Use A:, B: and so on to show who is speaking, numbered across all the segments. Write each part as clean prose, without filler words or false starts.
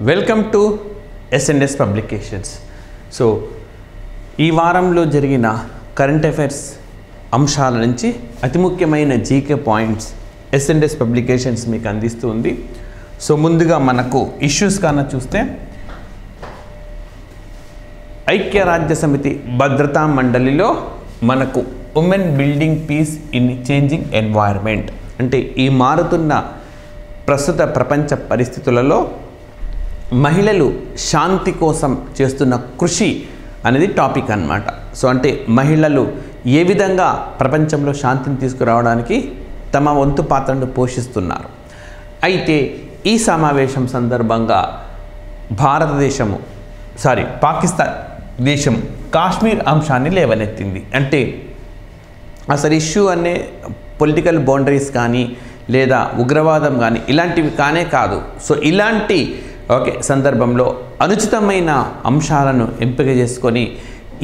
A: Welcome to SNS publications. So ఈ వారంలో జరిగిన కరెంట్ అఫైర్స్ అంశాల నుంచి అతి ముఖ్యమైన జీకే పాయింట్స్ ఎస్ఎన్ఎస్ పబ్లికేషన్స్ మీకు అందిస్తూ ఉంది. సో ముందుగా మనకు ఇష్యూస్ కన్నా చూస్తే ఐక్యరాజ్య సమితి భద్రతా మండలిలో మనకు women building peace in changing environment అంటే ఈ మారుతున్న ప్రస్తుత ప్రపంచ పరిస్థితులలో మహిళలు శాంతి కోసం చేస్తున్న కృషి అనేది టాపిక్ అన్నమాట. సో అంటే మహిళలు ఏ విధంగా ప్రపంచంలో శాంతిని తీసుకురావడానికి తమ వంతు పాత్రను పోషిస్తున్నారు. అయితే ఈ సమావేశం సందర్భంగా పాకిస్తాన్ దేశం కాశ్మీర్ అంశాన్ని లేవనెత్తింది. అంటే అసలు ఇష్యూ అనే పొలిటికల్ బౌండరీస్ కానీ లేదా ఉగ్రవాదం కానీ ఇలాంటివి కాదు. సో ఇలాంటి సందర్భంలో అనుచితమైన అంశాలను ఎంపిక చేసుకొని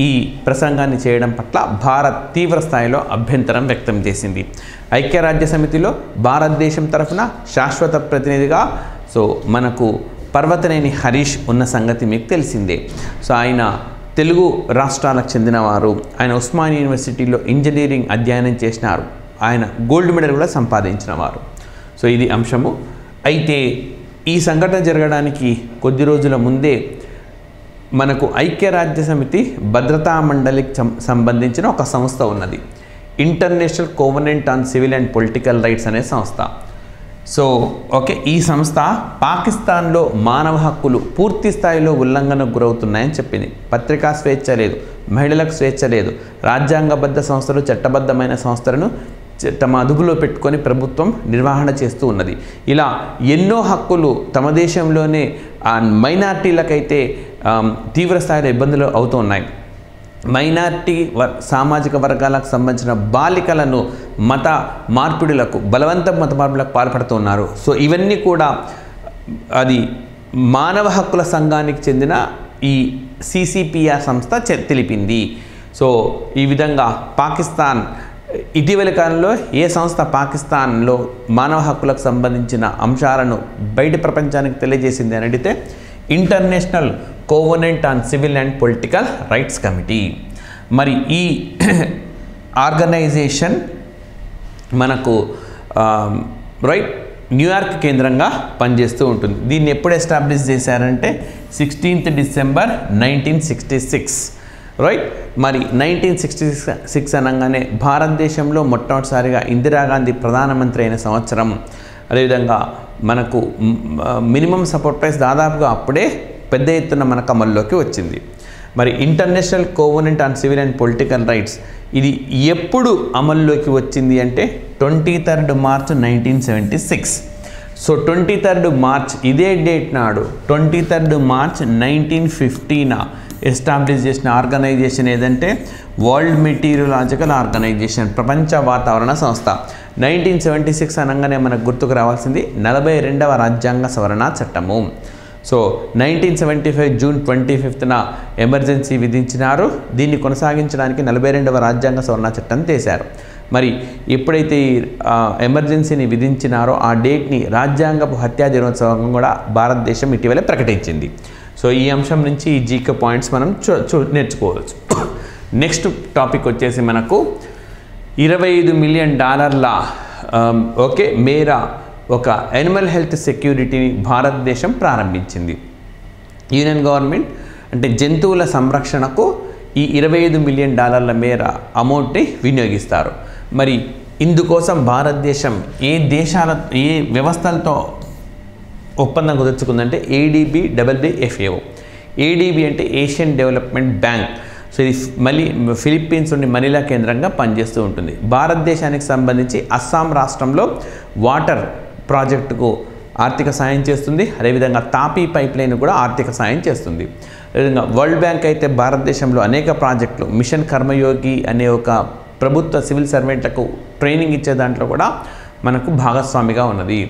A: ఈ ప్రసంగాన్ని చేయడం పట్ల భారత్ తీవ్ర స్థాయిలో అభ్యంతరం వ్యక్తం చేసింది. ఐక్యరాజ్య సమితిలో భారతదేశం తరఫున శాశ్వత ప్రతినిధిగా సో మనకు పర్వతనేని హరీష్ ఉన్న సంగతి మీకు తెలిసిందే. సో ఆయన తెలుగు రాష్ట్రాలకు చెందినవారు. ఆయన ఉస్మానియా యూనివర్సిటీలో ఇంజనీరింగ్ అధ్యయనం చేసినారు. ఆయన గోల్డ్ మెడల్ కూడా సంపాదించినవారు. సో ఇది అంశము. అయితే ఈ సంఘటన జరగడానికి కొద్ది రోజుల ముందే మనకు ఐక్యరాజ్య సమితి భద్రతా మండలికి సంబంధించిన ఒక సంస్థ ఉన్నది, international covenant on civil and political rights అనే సంస్థ. సో ఈ సంస్థ పాకిస్తాన్లో మానవ హక్కులు పూర్తి స్థాయిలో ఉల్లంఘనకు గురవుతున్నాయని చెప్పింది. పత్రికా స్వేచ్ఛ లేదు, మహిళలకు స్వేచ్ఛ లేదు, రాజ్యాంగబద్ధ సంస్థలు చట్టబద్ధమైన సంస్థలను తమ అదుపులో పెట్టుకొని ప్రభుత్వం నిర్వహణ చేస్తూ ఉన్నది. ఇలా ఎన్నో హక్కులు తమ దేశంలోనే మైనార్టీలకైతే తీవ్ర స్థాయిలో ఇబ్బందులు అవుతూ ఉన్నాయి. మైనార్టీ సామాజిక వర్గాలకు సంబంధించిన బాలికలను మత మార్పిడులకు పాల్పడుతున్నారు. సో ఇవన్నీ కూడా అది మానవ హక్కుల సంఘానికి చెందిన ఈ సిసిపిఆర్ సంస్థ తెలిపింది. సో ఈ విధంగా పాకిస్తాన్ ఇటీవలి కాలంలో ఏ సంస్థ పాకిస్తాన్లో మానవ హక్కులకు సంబంధించిన అంశాలను బయట ప్రపంచానికి తెలియజేసింది అని అడిగితే international covenant on civil and political rights committee. మరి ఈ ఆర్గనైజేషన్ మనకు న్యూయార్క్ కేంద్రంగా పనిచేస్తూ ఉంటుంది. దీన్ని ఎప్పుడు ఎస్టాబ్లిష్ చేశారంటే 16th December 1966. మరి 1966 అనగానే భారతదేశంలో మొట్టమొదటిసారిగా ఇందిరాగాంధీ ప్రధానమంత్రి అయిన సంవత్సరం. అదేవిధంగా మనకు మినిమం సపోర్ట్ ప్రైస్ దాదాపుగా అప్పుడే పెద్ద ఎత్తున మనకు అమల్లోకి వచ్చింది. మరి international covenant on civil and political rights ఇది ఎప్పుడు అమల్లోకి వచ్చింది అంటే 23rd March 1976. So 23rd March ఇదే డేట్ నాడు 23rd March 1950 ఎస్టాబ్లిష్ చేసిన ఆర్గనైజేషన్ ఏదంటే వరల్డ్ మెటీరియలాజికల్ ఆర్గనైజేషన్, ప్రపంచ వాతావరణ సంస్థ. 1976 అనగానే మనకు గుర్తుకు రావాల్సింది 42వ రాజ్యాంగ సవరణ చట్టము. సో 1975 June 25న ఎమర్జెన్సీ విధించినారు. దీన్ని కొనసాగించడానికి 42వ రాజ్యాంగ సవరణ చట్టం చేశారు. మరి ఎప్పుడైతే ఎమర్జెన్సీని విధించినారో ఆ డేట్ని రాజ్యాంగపు హత్యా దినోత్సవం కూడా భారతదేశం ఇటీవలే ప్రకటించింది. సో ఈ అంశం నుంచి ఈ జీకే పాయింట్స్ మనం నేర్చుకోవచ్చు. నెక్స్ట్ టాపిక్ వచ్చేసి మనకు $25 మిలియన్ మేరా ఒక యానిమల్ హెల్త్ సెక్యూరిటీని భారతదేశం ప్రారంభించింది. యూనియన్ గవర్నమెంట్ అంటే జంతువుల సంరక్షణకు ఈ $25 మిలియన్ మేర అమౌంట్ని వినియోగిస్తారు. మరి ఇందుకోసం భారతదేశం ఏ వ్యవస్థలతో ఒప్పందం కుదుర్చుకుందంటే ADB-FAO. ADB అంటే ఏషియన్ డెవలప్మెంట్ బ్యాంక్. సో ఇది మళ్ళీ ఫిలిప్పీన్స్ నుండి మనీలా కేంద్రంగా పనిచేస్తూ ఉంటుంది. భారతదేశానికి సంబంధించి అస్సాం రాష్ట్రంలో వాటర్ ప్రాజెక్టుకు ఆర్థిక సాయం చేస్తుంది. అదేవిధంగా తాపీ పైప్ లైన్ కూడా ఆర్థిక సాయం చేస్తుంది. అదేవిధంగా వరల్డ్ బ్యాంక్ అయితే భారతదేశంలో అనేక ప్రాజెక్టులు, మిషన్ కర్మయోగి అనే ఒక ప్రభుత్వ సివిల్ సర్వెంట్లకు ట్రైనింగ్ ఇచ్చే దాంట్లో కూడా మనకు భాగస్వామిగా ఉన్నది.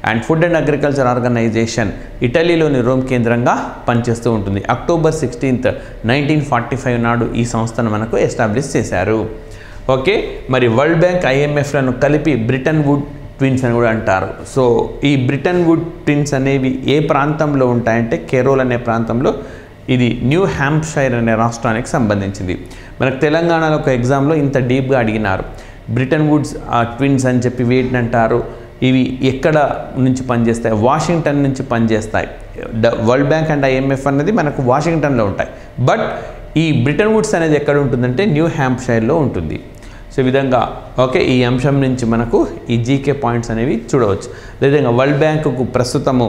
A: And food and agriculture organisation ఇటలీలోని రోమ్ కేంద్రంగా పనిచేస్తూ ఉంటుంది. October 16th 1945 నాడు ఈ సంస్థను మనకు ఎస్టాబ్లిష్ చేశారు. మరి వరల్డ్ బ్యాంక్ IMFలను కలిపి బ్రిటన్ వుడ్ ట్విన్స్ అని కూడా అంటారు. సో ఈ బ్రిటన్ వుడ్ ట్విన్స్ అనేవి ఏ ప్రాంతంలో ఉంటాయంటే కెరోల్ అనే ప్రాంతంలో, ఇది న్యూ హ్యాంప్షైర్ అనే రాష్ట్రానికి సంబంధించింది. మనకు తెలంగాణలో ఒక ఎగ్జామ్లో ఇంత డీప్గా అడిగినారు, బ్రిటన్ వుడ్స్ ట్విన్స్ అని చెప్పి వేటిని అంటారు, ఇవి ఎక్కడ నుంచి పనిచేస్తాయి, వాషింగ్టన్ నుంచి పనిచేస్తాయి. వరల్డ్ బ్యాంక్ అండ్ IMF అనేది మనకు వాషింగ్టన్లో ఉంటాయి, బట్ ఈ బ్రిటన్ వుడ్స్ అనేది ఎక్కడ ఉంటుందంటే న్యూ హ్యాంప్షైర్లో ఉంటుంది. సో ఈ విధంగా ఓకే, ఈ అంశం నుంచి మనకు ఈ జీకే పాయింట్స్ అనేవి చూడవచ్చు. అదేవిధంగా వరల్డ్ బ్యాంకుకు ప్రస్తుతము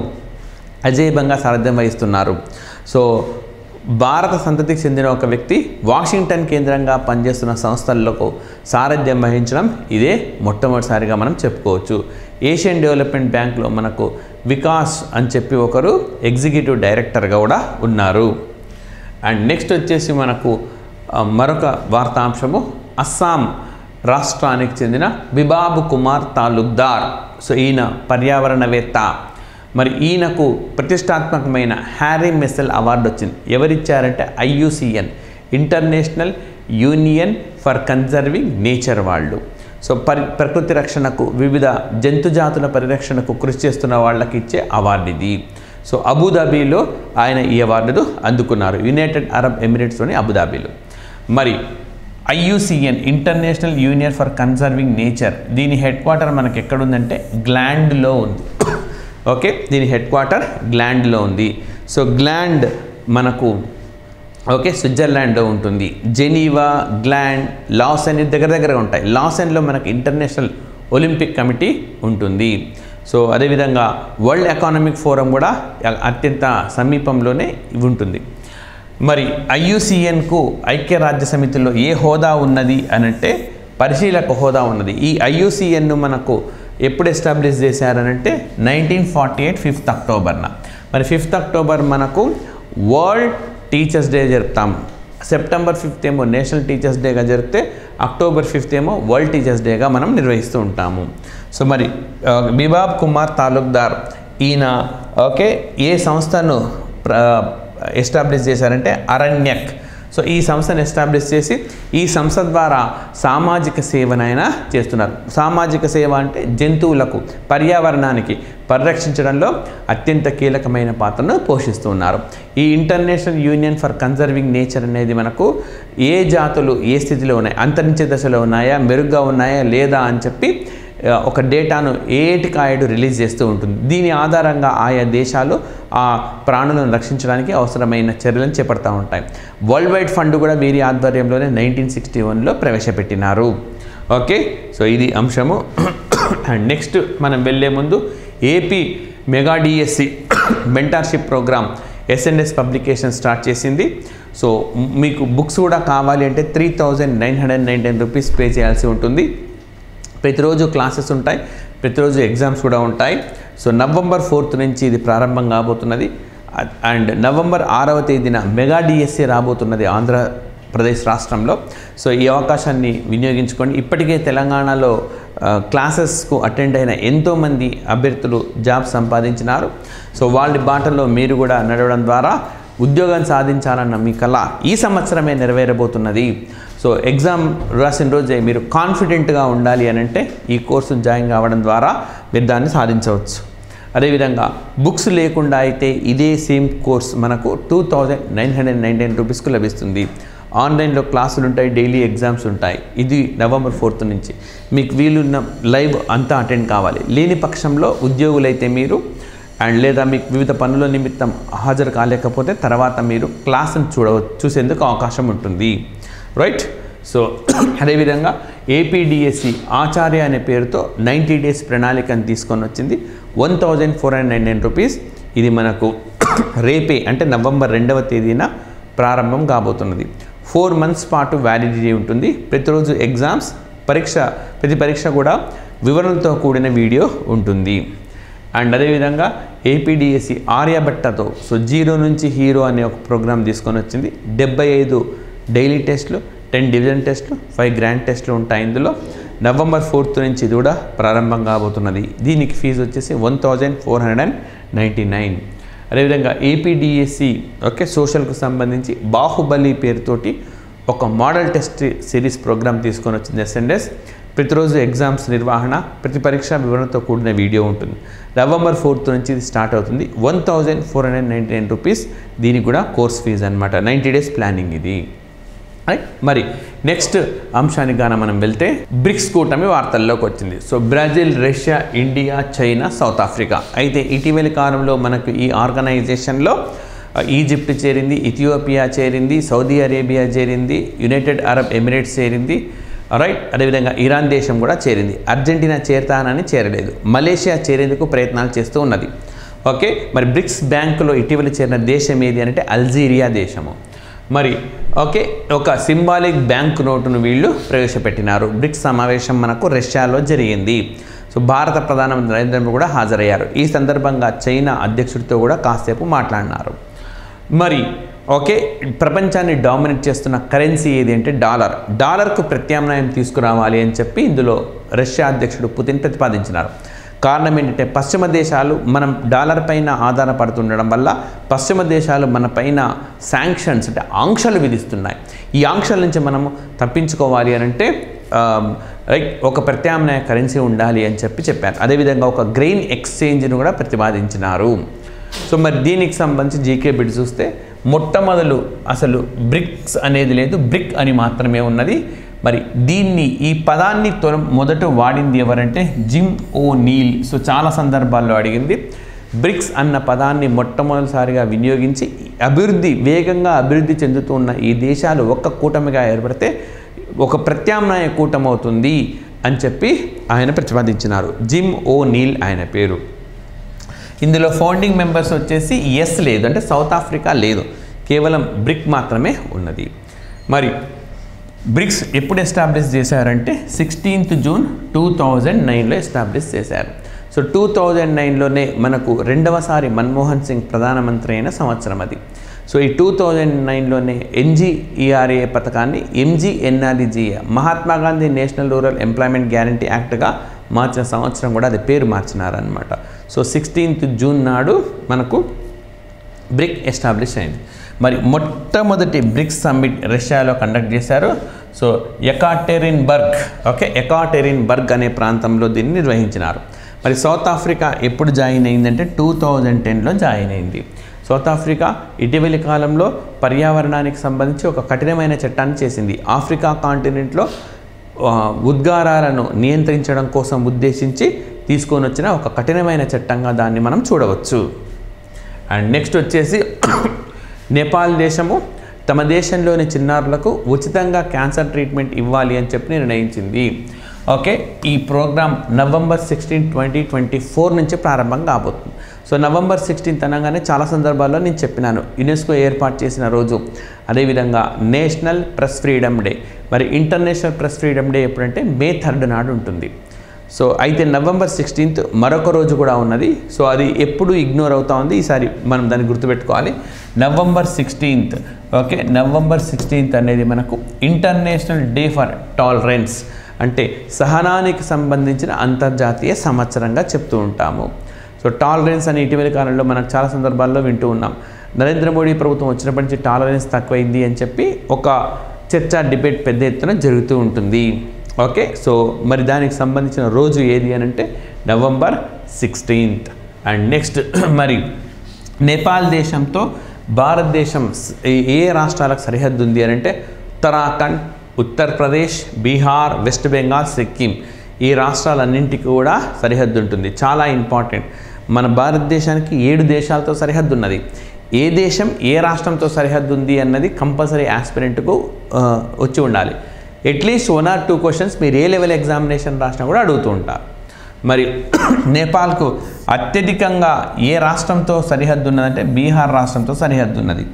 A: అజేయంగా సారథ్యం వహిస్తున్నారు. సో భారత సంతతికి చెందిన ఒక వ్యక్తి వాషింగ్టన్ కేంద్రంగా పనిచేస్తున్న సంస్థలకు సారథ్యం వహించడం ఇదే మొట్టమొదటిసారిగా మనం చెప్పుకోవచ్చు. ఏషియన్ డెవలప్మెంట్ బ్యాంక్లో మనకు వికాస్ అని చెప్పి ఒకరు ఎగ్జిక్యూటివ్ డైరెక్టర్గా కూడా ఉన్నారు. అండ్ నెక్స్ట్ వచ్చేసి మనకు మరొక వార్తాంశము, అస్సాం రాష్ట్రానికి చెందిన బిబాబ్ కుమార్ తాలూక్దార్. సో ఈయన పర్యావరణవేత్త. మరి ఈయనకు ప్రతిష్టాత్మకమైన హ్యారీ మెస్సెల్ అవార్డు వచ్చింది. ఎవరిచ్చారంటే IUCN, international union for conserving nature వాళ్ళు. సో ప్రకృతి రక్షణకు, వివిధ జంతుజాతుల పరిరక్షణకు కృషి చేస్తున్న వాళ్ళకి ఇచ్చే అవార్డు ఇది. సో అబుదాబీలో ఆయన ఈ అవార్డును అందుకున్నారు, యునైటెడ్ అరబ్ ఎమిరేట్స్లోని అబుదాబీలో. మరి IUCN, international union for conserving nature, దీని హెడ్ క్వార్టర్ మనకి ఎక్కడుందంటే గ్లాండ్లో ఉంది. ఓకే, దీని హెడ్ క్వార్టర్ గ్లాండ్లో ఉంది. సో గ్లాండ్ మనకు ఓకే స్విట్జర్లాండ్లో ఉంటుంది. జెనీవా, గ్లాండ్, లాసెన్ దగ్గరగా ఉంటాయి. లాసెన్లో మనకు ఇంటర్నేషనల్ ఒలింపిక్ కమిటీ ఉంటుంది. సో అదేవిధంగా వరల్డ్ ఎకనామిక్ ఫోరం కూడా అత్యంత సమీపంలోనే ఉంటుంది. మరి IUCNకు ఐక్యరాజ్య సమితిలో ఏ హోదా ఉన్నది అనంటే పరిశీలక హోదా ఉన్నది. ఈ IUCNను మనకు ఎప్పుడు ఎస్టాబ్లిష్ చేశారనంటే 1948 5th అక్టోబర్న. మరి 5th అక్టోబర్ మనకు వరల్డ్ టీచర్స్ డే జరుపుతాం. సెప్టెంబర్ 5th ఏమో నేషనల్ టీచర్స్ డేగా జరిపితే అక్టోబర్ 5th ఏమో వరల్డ్ టీచర్స్ డేగా మనం నిర్వహిస్తూ ఉంటాము. సో మరి బిబాబ్ కుమార్ తాలూక్దార్ ఈయన ఓకే ఏ సంస్థను ఎస్టాబ్లిష్ చేశారంటే అరణ్యక్. సో ఈ సంస్థను ఎస్టాబ్లిష్ చేసి ఈ సంస్థ ద్వారా సామాజిక సేవనైనా చేస్తున్నారు. సామాజిక సేవ అంటే జంతువులకు, పర్యావరణానికి పరిరక్షించడంలో అత్యంత కీలకమైన పాత్రను పోషిస్తున్నారు. ఈ international union for conserving nature అనేది మనకు ఏ జాతులు ఏ స్థితిలో ఉన్నాయి, అంతరించే దశలో ఉన్నాయా, మెరుగ్గా ఉన్నాయా లేదా అని చెప్పి ఒక డేటాను ఏటికాయడు రిలీజ్ చేస్తూ ఉంటుంది. దీని ఆధారంగా ఆయా దేశాలు ఆ ప్రాణులను రక్షించడానికి అవసరమైన చర్యలను చేపడతా ఉంటాయి. వరల్డ్ వైడ్ ఫండ్ కూడా వీరి ఆధ్వర్యంలోనే 1961లో ప్రవేశపెట్టినారు. ఓకే, సో ఇది అంశము. అండ్ నెక్స్ట్ మనం వెళ్ళే ముందు AP mega DSC mentorship program SNS publication start చేసింది. సో మీకు బుక్స్ కూడా కావాలి అంటే 3,919 రూపీస్ పే చేయాల్సి ఉంటుంది. ప్రతిరోజు క్లాసెస్ ఉంటాయి, ప్రతిరోజు ఎగ్జామ్స్ కూడా ఉంటాయి. సో నవంబర్ 4th నుంచి ఇది ప్రారంభం కాబోతున్నది. అండ్ నవంబర్ 6వ తేదీన మెగా డిఎస్సి రాబోతున్నది ఆంధ్రప్రదేశ్ రాష్ట్రంలో. సో ఈ అవకాశాన్ని వినియోగించుకోండి. ఇప్పటికే తెలంగాణలో క్లాసెస్కు అటెండ్ అయిన ఎంతోమంది అభ్యర్థులు జాబ్ సంపాదించినారు. సో వాళ్ళ బాటలో మీరు కూడా నడవడం ద్వారా ఉద్యోగం సాధించాలన్న మీ కళ ఈ సంవత్సరమే నెరవేరబోతున్నది. సో ఎగ్జామ్ రాసిన రోజే మీరు కాన్ఫిడెంట్గా ఉండాలి అని అంటే ఈ కోర్సును జాయిన్ కావడం ద్వారా మీరు దాన్ని సాధించవచ్చు. అదేవిధంగా బుక్స్ లేకుండా అయితే ఇదే సేమ్ కోర్స్ మనకు 2,919 రూపీస్కు లభిస్తుంది. ఆన్లైన్లో క్లాసులు ఉంటాయి, డైలీ ఎగ్జామ్స్ ఉంటాయి. ఇది నవంబర్ 4th నుంచి. మీకు వీలున్న లైవ్ అంతా అటెండ్ కావాలి. లేని పక్షంలో ఉద్యోగులైతే మీరు అండ్ లేదా మీకు వివిధ పనుల నిమిత్తం హాజరు కాలేకపోతే తర్వాత మీరు క్లాసును చూసేందుకు అవకాశం ఉంటుంది. రైట్. సో అదేవిధంగా ఏపీడిఎస్సి ఆచార్య అనే పేరుతో 90 days ప్రణాళికను తీసుకొని వచ్చింది. 1,499 రూపీస్. ఇది మనకు రేపే అంటే నవంబర్ 2వ తేదీన ప్రారంభం కాబోతున్నది. 4 months పాటు వ్యాలిడిటీ ఉంటుంది. ప్రతిరోజు ఎగ్జామ్స్, ప్రతి పరీక్ష కూడా వివరణలతో కూడిన వీడియో ఉంటుంది. అండ్ అదేవిధంగా ఏపీడిఎస్సి ఆర్యభట్టతో సో 0 నుంచి హీరో అనే ఒక ప్రోగ్రామ్ తీసుకొని వచ్చింది. 75 డైలీ టెస్ట్లు, 10 డివిజన్ టెస్ట్లు, 5 గ్రాండ్ టెస్ట్లు ఉంటాయి. ఇందులో నవంబర్ 4th నుంచి ఇది కూడా ప్రారంభం కాబోతున్నది. దీనికి ఫీజు వచ్చేసి 1,499. అదేవిధంగా ఏపీడిఎస్సి ఓకే సోషల్కు సంబంధించి బాహుబలి పేరుతోటి ఒక మోడల్ టెస్ట్ సిరీస్ ప్రోగ్రామ్ తీసుకొని వచ్చింది SNS. ప్రతిరోజు ఎగ్జామ్స్ నిర్వహణ, ప్రతి పరీక్ష వివరణతో కూడిన వీడియో ఉంటుంది. నవంబర్ 4th నుంచి ఇది స్టార్ట్ అవుతుంది. 1499 రూపీస్ దీనికి కూడా కోర్స్ ఫీజు అనమాట. 90 days ప్లానింగ్ ఇది. రైట్. మరి నెక్స్ట్ అంశానికి గాన మనం వెళ్తే బ్రిక్స్ కూటమి వార్తల్లోకి వచ్చింది. So Brazil, Russia, India, China, south Africa. అయితే ఇటీవలి కాలంలో మనకు ఈ ఆర్గనైజేషన్లో ఈజిప్ట్ చేరింది, ఇథియోపియా చేరింది, సౌదీ అరేబియా చేరింది, యునైటెడ్ అరబ్ ఎమిరేట్స్ చేరింది. రైట్. అదేవిధంగా ఇరాన్ దేశం కూడా చేరింది. అర్జెంటీనా చేరతానని చేరలేదు. మలేషియా చేరేందుకు ప్రయత్నాలు చేస్తూ ఉన్నది. ఓకే. మరి బ్రిక్స్ బ్యాంకులో ఇటీవల చేరిన దేశం ఏది అంటే అల్జీరియా దేశము. మరి ఓకే, ఒక సింబాలిక్ బ్యాంక్ నోటును వీళ్ళు ప్రవేశపెట్టినారు. బ్రిక్స్ సమావేశం మనకు రష్యాలో జరిగింది. సో భారత ప్రధానమంత్రి నరేంద్ర మోదీ కూడా హాజరయ్యారు. ఈ సందర్భంగా చైనా అధ్యక్షుడితో కూడా కాసేపు మాట్లాడినారు. మరి ఓకే, ప్రపంచాన్ని డామినేట్ చేస్తున్న కరెన్సీ ఏది అంటే డాలర్కు ప్రత్యామ్నాయం తీసుకురావాలి అని చెప్పి ఇందులో రష్యా అధ్యక్షుడు పుతిన్ ప్రతిపాదించినారు. కారణం ఏంటంటే పశ్చిమ దేశాలు మనం డాలర్ పైన ఆధారపడుతుండడం వల్ల పశ్చిమ దేశాలు మన పైన శాంక్షన్స్ అంటే ఆంక్షలు విధిస్తున్నాయి. ఈ ఆంక్షల నుంచి మనము తప్పించుకోవాలి అని అంటే ఒక ప్రత్యామ్నాయ కరెన్సీ ఉండాలి అని చెప్పారు. అదేవిధంగా ఒక గ్రెయిన్ ఎక్స్చేంజ్ను కూడా ప్రతిపాదించినారు. సో మరి దీనికి సంబంధించి జీకే బిట్ చూస్తే మొట్టమొదలు అసలు బ్రిక్స్ అనేది లేదు, బ్రిక్ అని మాత్రమే ఉన్నది. మరి ఈ పదాన్ని మొదట వాడింది ఎవరంటే జిమ్ ఓనీల్. సో చాలా సందర్భాల్లో అడిగింది. బ్రిక్స్ అన్న పదాన్ని మొట్టమొదటిసారిగా వినియోగించి వేగంగా అభివృద్ధి చెందుతున్న ఈ దేశాలు ఒక్క కూటమిగా ఏర్పడితే ఒక ప్రత్యామ్నాయ కూటమి అవుతుంది అని చెప్పి ఆయన ప్రతిపాదించినారు. జిమ్ ఓనీల్ ఆయన పేరు. ఇందులో ఫౌండింగ్ మెంబర్స్ వచ్చేసి ఎస్ లేదు, అంటే సౌత్ ఆఫ్రికా లేదు, కేవలం బ్రిక్ మాత్రమే ఉన్నది. మరి బ్రిక్స్ ఎప్పుడు ఎస్టాబ్లిష్ చేశారంటే 16th June 2009లో ఎస్టాబ్లిష్ చేశారు. సో 2009లోనే మనకు రెండవసారి మన్మోహన్ సింగ్ ప్రధానమంత్రి అయిన సంవత్సరం అది. సో ఈ 2009లోనే NGERA పథకాన్ని MGNRGA Mahatma Gandhi national rural employment guarantee యాక్ట్గా మార్చిన సంవత్సరం కూడా అది పేరు మార్చినారనమాట. సో 16th June నాడు మనకు బ్రిక్ ఎస్టాబ్లిష్ అయింది. మరి మొట్టమొదటి బ్రిక్స్ సమ్మిట్ రష్యాలో కండక్ట్ చేశారు. సో ఎకాటెరిన్బర్గ్ అనే ప్రాంతంలో దీన్ని నిర్వహించినారు. మరి సౌత్ ఆఫ్రికా ఎప్పుడు జాయిన్ అయిందంటే 2010లో జాయిన్ అయింది. సౌత్ ఆఫ్రికా ఇటీవలి కాలంలో పర్యావరణానికి సంబంధించి ఒక కఠినమైన చట్టాన్ని చేసింది. ఆఫ్రికా కాంటినెంట్లో ఉద్గారాలను నియంత్రించడం కోసం ఉద్దేశించి తీసుకొని వచ్చిన ఒక కఠినమైన చట్టంగా దాన్ని మనం చూడవచ్చు. అండ్ నెక్స్ట్ వచ్చేసి నేపాల్ దేశము తమ దేశంలోని చిన్నారులకు ఉచితంగా క్యాన్సర్ ట్రీట్మెంట్ ఇవ్వాలి అని చెప్పి నిర్ణయించింది. ఓకే. ఈ ప్రోగ్రామ్ November 16, 2024 నుంచి ప్రారంభం కాబోతుంది. సో November 16 అనగానే చాలా సందర్భాల్లో నేను చెప్పినాను యునెస్కో ఏర్పాటు చేసిన రోజు. అదేవిధంగా నేషనల్ ప్రెస్ ఫ్రీడమ్ డే. మరి ఇంటర్నేషనల్ ప్రెస్ ఫ్రీడమ్ డే ఎప్పుడంటే May 3 నాడు ఉంటుంది. సో అయితే November 16 మరొక రోజు కూడా ఉన్నది. సో అది ఎప్పుడు ఇగ్నోర్ అవుతా ఉంది, ఈసారి మనం దాన్ని గుర్తుపెట్టుకోవాలి. November 16. ఓకే. November 16 అనేది మనకు ఇంటర్నేషనల్ డే ఫర్ టాలరెన్స్, అంటే సహనానికి సంబంధించిన అంతర్జాతీయ సంవత్సరంగా చెప్తూ ఉంటాము. సో టాలరెన్స్ అని ఇటీవలి కాలంలో మనకు చాలా సందర్భాల్లో వింటూ ఉన్నాం. నరేంద్ర మోడీ ప్రభుత్వం వచ్చినప్పటి నుంచి టాలరెన్స్ తక్కువైంది అని చెప్పి ఒక చర్చ, డిబేట్ పెద్ద ఎత్తున జరుగుతూ ఉంటుంది. ఓకే. సో మరి దానికి సంబంధించిన రోజు ఏది అని అంటే November 16. అండ్ నెక్స్ట్ మరి నేపాల్ దేశంతో భారతదేశం ఏ రాష్ట్రాలకు సరిహద్దు ఉంది అని అంటే ఉత్తరాఖండ్, ఉత్తరప్రదేశ్, బీహార్, వెస్ట్ బెంగాల్, సిక్కిం ఈ రాష్ట్రాలన్నింటికి కూడా సరిహద్దు ఉంటుంది. చాలా ఇంపార్టెంట్. మన భారతదేశానికి 7 దేశాలతో సరిహద్దు ఉన్నది. ఏ దేశం ఏ రాష్ట్రంతో సరిహద్దు ఉంది అన్నది కంపల్సరీ ఆస్పిరెంట్కు వచ్చి ఉండాలి. అట్లీస్ట్ 1 or 2 క్వశ్చన్స్ మీరు ఏ లెవెల్ ఎగ్జామినేషన్ రాసినా కూడా అడుగుతూ ఉంటారు. మరి నేపాల్కు అత్యధికంగా ఏ రాష్ట్రంతో సరిహద్దు ఉన్నదంటే బీహార్ రాష్ట్రంతో సరిహద్దు ఉన్నది.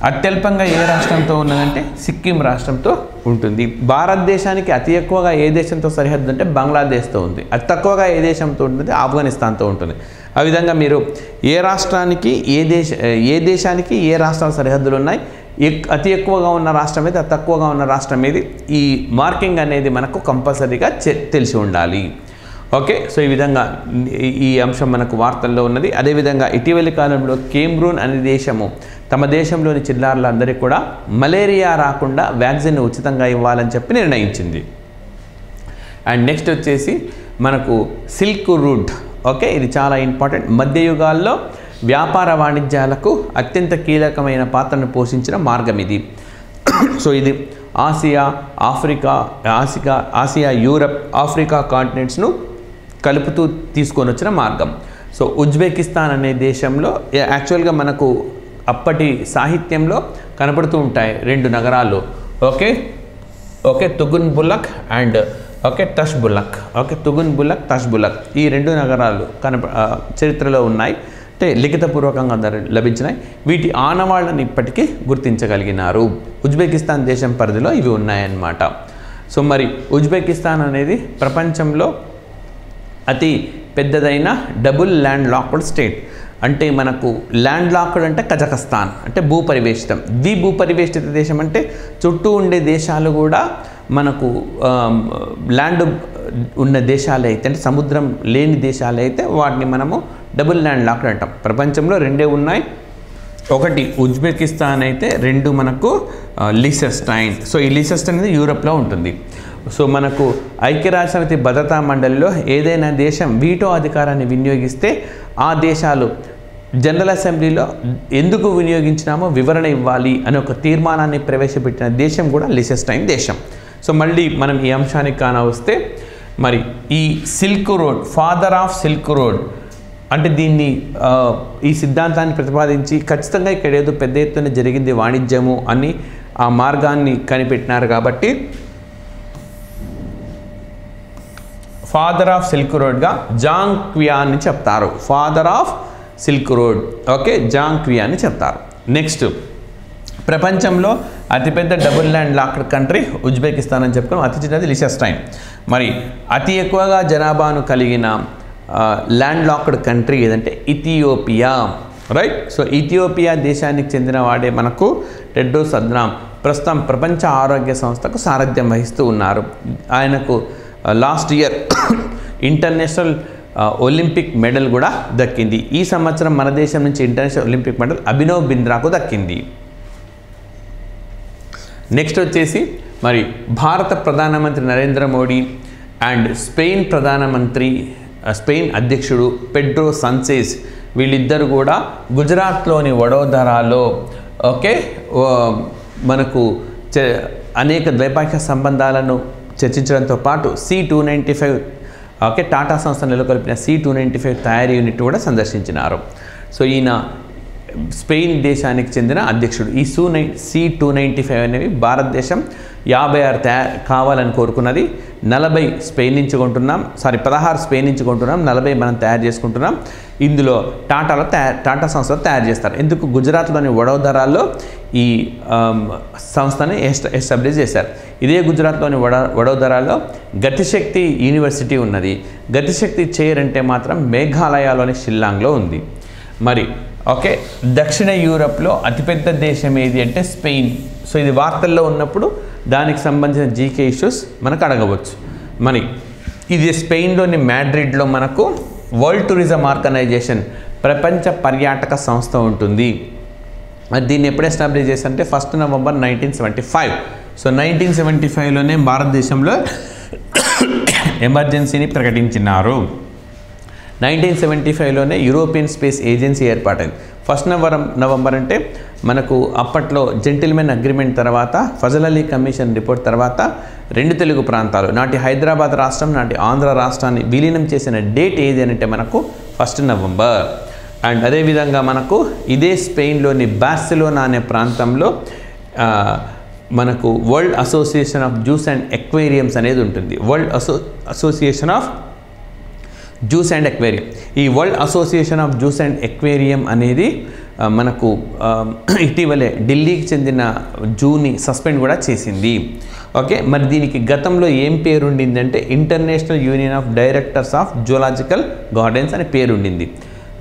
A: అత్యల్పంగా ఏ రాష్ట్రంతో ఉన్నదంటే సిక్కిం రాష్ట్రంతో ఉంటుంది. భారతదేశానికి అతి ఎక్కువగా ఏ దేశంతో సరిహద్దు అంటే బంగ్లాదేశ్తో ఉంది. అతి తక్కువగా ఏ దేశంతో ఉంటుంది ఆఫ్ఘనిస్తాన్తో ఉంటుంది. ఆ విధంగా మీరు ఏ రాష్ట్రానికి ఏ దేశానికి ఏ రాష్ట్రాల సరిహద్దులు ఉన్నాయి, అతి ఎక్కువగా ఉన్న రాష్ట్రం ఏది, అతి తక్కువగా ఉన్న రాష్ట్రం ఏది, ఈ మార్కింగ్ అనేది మనకు కంపల్సరీగా తెలిసి ఉండాలి. ఓకే. సో ఈ విధంగా ఈ అంశం మనకు వార్తల్లో ఉన్నది. అదేవిధంగా ఇటీవలి కాలంలో కేమ్రూన్ అనే దేశము తమ దేశంలోని చిన్నారులందరికీ కూడా మలేరియా రాకుండా వ్యాక్సిన్ ఉచితంగా ఇవ్వాలని చెప్పి నిర్ణయించింది. అండ్ నెక్స్ట్ వచ్చేసి మనకు సిల్క్ రూట్. ఓకే, ఇది చాలా ఇంపార్టెంట్. మధ్యయుగాల్లో వ్యాపార వాణిజ్యాలకు అత్యంత కీలకమైన పాత్రను పోషించిన మార్గం ఇది. సో ఇది ఆసియా, ఆసియా, యూరప్, ఆఫ్రికా కాంటినెంట్స్ను కలుపుతూ తీసుకొని వచ్చిన మార్గం. సో ఉజ్బెకిస్తాన్ అనే దేశంలో యాక్చువల్గా మనకు అప్పటి సాహిత్యంలో కనపడుతూ ఉంటాయి 2 నగరాలు. Okay Tugun Bulak and Tash Bulak. Tugun Bulak, Tash Bulak, ఈ 2 నగరాలు చరిత్రలో ఉన్నాయి, అంటే లిఖితపూర్వకంగా లభించినాయి. వీటి ఆనవాళ్ళని ఇప్పటికీ గుర్తించగలిగినారు. ఉజ్బెకిస్తాన్ దేశం పరిధిలో ఇవి ఉన్నాయన్నమాట. సో మరి ఉజ్బెకిస్తాన్ అనేది ప్రపంచంలో అతి పెద్దదైన డబుల్ ల్యాండ్ లాక్డ్ స్టేట్. అంటే మనకు ల్యాండ్ లాక్డ్ అంటే కజకస్తాన్ అంటే భూపరివేష్టితం. భూపరివేష్టిత దేశం అంటే చుట్టూ ఉండే దేశాలు కూడా మనకు ల్యాండ్ ఉన్న దేశాలు అయితే, అంటే సముద్రం లేని దేశాలు అయితే వాటిని మనము డబుల్ ల్యాండ్ లాక్డ్ అంటాం. ప్రపంచంలో 2 ఉన్నాయి, ఒకటి ఉజ్బెకిస్తాన్ అయితే 2 మనకు లిచెస్టైన్. సో ఈ లిచెస్టైన్ అనేది యూరప్లో ఉంటుంది. సో మనకు ఐక్యరాజ్యసమితి భద్రతా మండలిలో ఏదైనా దేశం వీటో అధికారాన్ని వినియోగిస్తే ఆ దేశాలు జనరల్ అసెంబ్లీలో ఎందుకు వినియోగించినామో వివరణ ఇవ్వాలి అనే ఒక తీర్మానాన్ని ప్రవేశపెట్టిన దేశం కూడా లిచెస్టైన్ దేశం. సో మళ్ళీ మనం ఈ అంశానికి కానవస్తే మరి ఈ silk road, father of silk road అంటే దీన్ని ఈ సిద్ధాంతాన్ని ప్రతిపాదించి ఖచ్చితంగా ఇక్కడ ఏదో పెద్ద ఎత్తున జరిగింది వాణిజ్యము అని ఆ మార్గాన్ని కనిపెట్టినారు కాబట్టి ఫాదర్ ఆఫ్ సిల్క్ రోడ్గా జాంగ్ క్వియా అని చెప్తారు. Father of silk road. Zhang Qian అని చెప్తారు. నెక్స్ట్, ప్రపంచంలో అతిపెద్ద double land locked country Uzbekistan అని చెప్పుకున్నాం. అతి చిన్నది లిచెస్టైన్. మరి అతి ఎక్కువగా జనాభాను కలిగిన ల్యాండ్ లాక్డ్ కంట్రీ ఏదంటే ఇథియోపియా. రైట్. సో ఇథియోపియా దేశానికి చెందిన వాడే మనకు టెడ్రోస్ అద్నామ్ ప్రస్తుతం ప్రపంచ ఆరోగ్య సంస్థకు సారథ్యం వహిస్తూ ఉన్నారు. ఆయనకు last year international Olympic medal కూడా దక్కింది. ఈ సంవత్సరం మన దేశం నుంచి ఇంటర్నేషనల్ ఒలింపిక్ మెడల్ అభినవ్ బింద్రాకు దక్కింది. నెక్స్ట్ వచ్చేసి మరి భారత ప్రధానమంత్రి నరేంద్ర మోడీ అండ్ స్పెయిన్ అధ్యక్షుడు పెడ్రో సాంచెజ్ వీళ్ళిద్దరు కూడా గుజరాత్లోని వడోదరాలో మనకు అనేక ద్వైపాక్షిక సంబంధాలను చర్చించడంతో పాటు C-295 టాటా సంస్థ నెలకొల్పిన C-295 తయారీ యూనిట్ కూడా సందర్శించినారు. సో ఈయన స్పెయిన్ దేశానికి చెందిన అధ్యక్షుడు. ఈ C-295 అనేవి భారతదేశం 56 కావాలని కోరుకున్నది. 40 స్పెయిన్ నుంచి కొంటున్నాం, 16 స్పెయిన్ నుంచి కొంటున్నాం, 40 మనం తయారు చేసుకుంటున్నాం. ఇందులో టాటా సంస్థలో తయారు చేస్తారు. ఎందుకు? గుజరాత్లోని వడోదరాలో ఈ సంస్థని ఎస్టాబ్లిష్ చేశారు. ఇదే గుజరాత్లోని వడోదరాలో గతిశక్తి యూనివర్సిటీ ఉన్నది. గతిశక్తి చైర్ అంటే మాత్రం మేఘాలయలోని షిల్లాంగ్లో ఉంది. మరి దక్షిణ యూరప్లో అతిపెద్ద దేశం ఏది అంటే స్పెయిన్. సో ఇది వార్తల్లో ఉన్నప్పుడు దానికి సంబంధించిన జీకే ఇష్యూస్ మనకు అడగవచ్చు. మరి ఇది స్పెయిన్లోని మాడ్రిడ్లో మనకు వరల్డ్ టూరిజం ఆర్గనైజేషన్ ప్రపంచ పర్యాటక సంస్థ ఉంటుంది. దీన్ని ఎప్పుడు ఎస్టాబ్లిష్ చేశారంటే 1 నవంబర్ 1975. సో 1975లోనే భారతదేశంలో ఎమర్జెన్సీని ప్రకటించినారు. 1975లోనే యూరోపియన్ స్పేస్ ఏజెన్సీ ఏర్పాటైంది. 1 నవంబర్ అంటే మనకు అప్పట్లో జెంటిల్మెన్ అగ్రిమెంట్ తర్వాత, ఫజల్ అలీ కమిషన్ రిపోర్ట్ తర్వాత 2 తెలుగు ప్రాంతాలు, నాటి హైదరాబాద్ రాష్ట్రం, నాటి ఆంధ్ర రాష్ట్రాన్ని విలీనం చేసిన డేట్ ఏది అంటే మనకు 1 నవంబర్. అండ్ అదేవిధంగా మనకు ఇదే స్పెయిన్లోని బార్సిలోనా అనే ప్రాంతంలో మనకు world association of zoos and aquariums అనేది ఉంటుంది. World association of zoos and aquarium. ఈ world association of zoos and aquarium అనేది మనకు ఇటీవలే ఢిల్లీకి చెందిన జూని సస్పెండ్ కూడా చేసింది. మరి దీనికి గతంలో ఏం పేరు ఉండిందంటే international union of directors of zoological gardens అనే పేరు ఉండింది.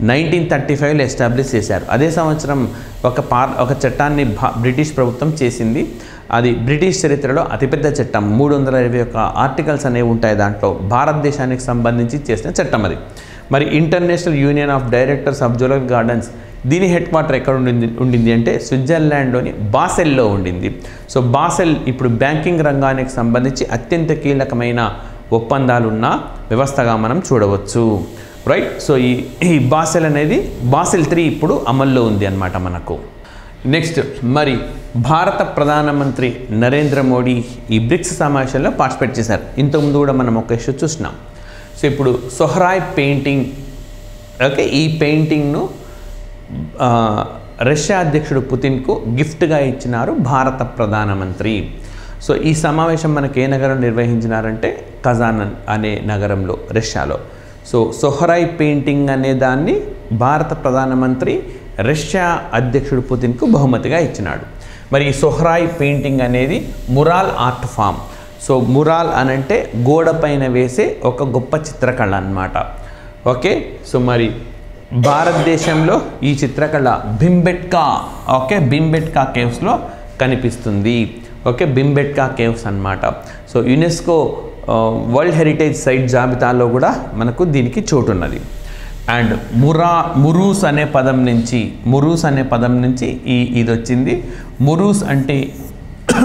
A: 1935లో ఎస్టాబ్లిష్ చేశారు. అదే సంవత్సరం ఒక చట్టాన్ని బ్రిటిష్ ప్రభుత్వం చేసింది. అది బ్రిటిష్ చరిత్రలో అతిపెద్ద చట్టం. 321 ఆర్టికల్స్ అనేవి ఉంటాయి. దాంట్లో భారతదేశానికి సంబంధించి చేసిన చట్టం అది. మరి international union of directors of zoological gardens దీని హెడ్ క్వార్టర్ ఎక్కడ ఉండింది అంటే స్విట్జర్లాండ్లోని బాసెల్లో ఉండింది. సో బాసెల్ ఇప్పుడు బ్యాంకింగ్ రంగానికి సంబంధించి అత్యంత కీలకమైన ఒప్పందాలున్న వ్యవస్థగా మనం చూడవచ్చు, రైట్. సో ఈ బాసెల్ అనేది బాసెల్ 3 ఇప్పుడు అమల్లో ఉంది అన్నమాట మనకు. నెక్స్ట్ మరి భారత ప్రధానమంత్రి నరేంద్ర మోడీ ఈ బ్రిక్స్ సమావేశంలో పార్టిసిపేట్ చేశారు. ఇంతకుముందు కూడా మనం ఒక ఇష్యూ చూసినాం. సో ఇప్పుడు సొహరాయ్ పెయింటింగ్, ఓకే, ఈ పెయింటింగ్ను రష్యా అధ్యక్షుడు పుతిన్కు గిఫ్ట్గా ఇచ్చినారు భారత ప్రధానమంత్రి. సో ఈ సమావేశం మనకి ఏ నగరం నిర్వహించినారంటే కజాన్ అనే నగరంలో, రష్యాలో. సో సొహరాయ్ పెయింటింగ్ అనే దాన్ని భారత ప్రధానమంత్రి రష్యా అధ్యక్షుడు పుతిన్కు బహుమతిగా ఇచ్చినాడు. మరి ఈ సొహరాయ్ పెయింటింగ్ అనేది mural art form. So mural అనంటే గోడ పైన వేసే ఒక గొప్ప చిత్రకళ అన్నమాట. ఓకే, సో మరి భారతదేశంలో ఈ చిత్రకళ భింబెట్కా, ఓకే, భింబెట్కా కేవ్స్లో కనిపిస్తుంది. ఓకే, భింబెట్కా కేవ్స్ అన్నమాట. So UNESCO world heritage site జాబితాలో కూడా మనకు దీనికి చోటు ఉన్నది. అండ్ మురూస్ అనే పదం నుంచి ఇది వచ్చింది. మురూస్ అంటే